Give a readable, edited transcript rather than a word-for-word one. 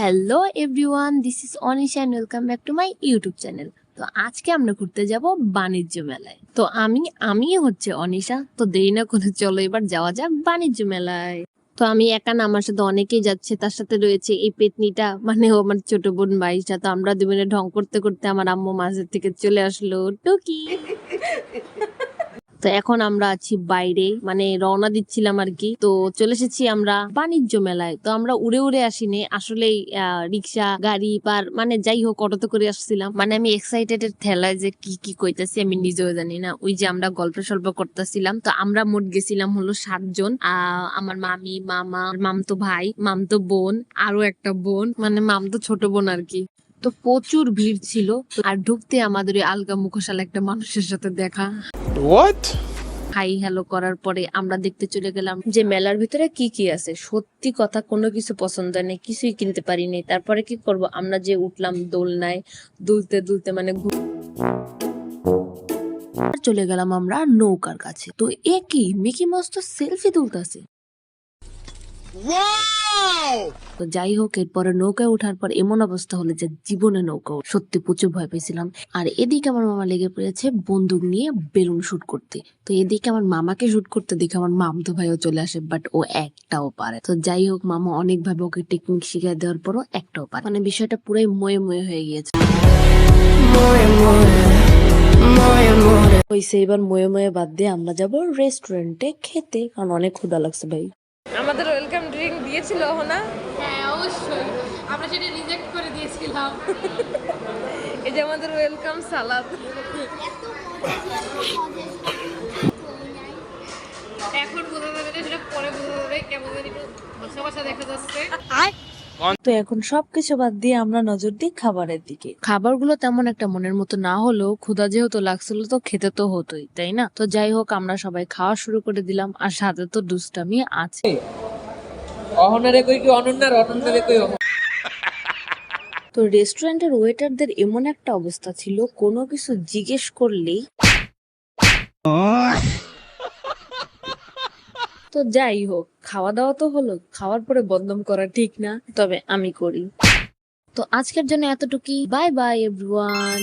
Hello everyone, this is Anisha and welcome back to my YouTube channel. তো আজকে আমরা ঘুরতে যাব বাণিজ্য মেলায়। তো আমি হচ্ছে অনিশা। তো দেরি না করে চলো এবার যাওয়া যাক বাণিজ্য মেলায়। তো আমি একা না, আমার সাথে অনেকেই যাচ্ছে। তার সাথে রয়েছে এই পেতনিটা, মানে ও আমার ছোট বোন বাইশটা। তো আমরা দুজনে ঢং করতে করতে আমার আম্মু মাঝের থেকে চলে আসলো, টুকি। তো এখন আমরা আছি বাইরে, মানে রওনা দিচ্ছিলাম আর কি। তো চলে এসেছি আমরা বাণিজ্য মেলায়। তো আমরা উড়ে উড়ে আসিনি, আসলে রিক্সা গাড়ি পার মানে যাই হোক অটোতে করে আসছিলাম। মানে আমি এক্সাইটেড এর ঠেলায় যে কি কি কইতাছি আমি নিজেও জানি না। ওই যে আমরা গল্প সল্প করতেছিলাম। তো আমরা মোট গেছিলাম হলো 7 জন। আমার মামি, মামা, মামতো ভাই, মামতো বোন, আরো একটা বোন, মানে মামতো ছোট বোন আর কি। তো প্রচুর ভিড় ছিল। আর ঢুকতে আমাদের ওই আলগা মুখোশালা একটা মানুষের সাথে দেখা। What? হাই হ্যালো করার পরে আমরা দেখতে চলে গেলাম যে মেলার ভিতরে কি কি আছে। সত্যি কথা কোনো কিছু পছন্দ নেই, কিছুই কিনতে পারিনি। তারপরে কি করব, আমরা যে উঠলাম দোলনায়, দুলতে দুলতে মানে চলে গেলাম আমরা নৌকার কাছে। তো এ কি, মিকি মাউস তো সেলফি তুলতেছে। তো যাই হোক, এরপরে নৌকায় ওঠার পর এমন অবস্থা হলো যে জীবনে নৌকা সত্যি প্রচুর ভয় পেয়েছিলাম। আর এদিকে আমার মামা লেগে পড়েছে বন্দুক নিয়ে বেলুন শুট করতে। তো এদিকে আমার মামাকে শুট করতে দেখে আমার মামতো ভাইও চলে আসে, বাট ও একটাও পারে। তো যাই হোক, মামা অনেক ভাবে ওকে টেকনিক শিখিয়ে দেওয়ার পরও একটাও পারে। মানে বিষয়টা পুরাই ময়ে ময়ে হয়ে গিয়েছে। হইছে, এবার ময়ে ময়ে বাদ দিয়ে আমরা যাব রেস্টুরেন্টে খেতে, কারণ অনেক ক্ষুধা লাগছে ভাই। আমাদের ওয়েলকাম ড্রিঙ্ক দিয়েছিল না? হ্যাঁ অবশ্যই, আমরা সেটা রিজেক্ট করে দিয়েছিলাম। এই যে আমাদের ওয়েলকাম সালাদ। এখন বোঝা যাবে না, সেটা পরে বোঝা যাবে। কেমন জানি একটু বসা বসা দেখা যাচ্ছে। তো এখন সবকিছু বাদ দিয়ে আমরা নজর দিই খাবারের দিকে। খাবারগুলো তেমন একটা মনের মতো না হলেও ক্ষুধা যেহেতু লাগছিল তো খেতে তো হতোই, তাই না? তো যাই হোক, আমরা সবাই খাওয়া শুরু করে দিলাম, আর সাথে তো দুষ্টামি আছে। অহনারে কই কি অনন্যার অনন্যারে কই তো রেস্টুরেন্টের ওয়েটারদের এমন একটা অবস্থা ছিল, কোনো কিছু জিজ্ঞেস করলেই। তো যাই হোক, খাওয়া দাওয়া তো হলো, খাওয়ার পরে বদনাম করা ঠিক না, তবে আমি করি। তো আজকের জন্য এতটুকুই। Bye bye everyone.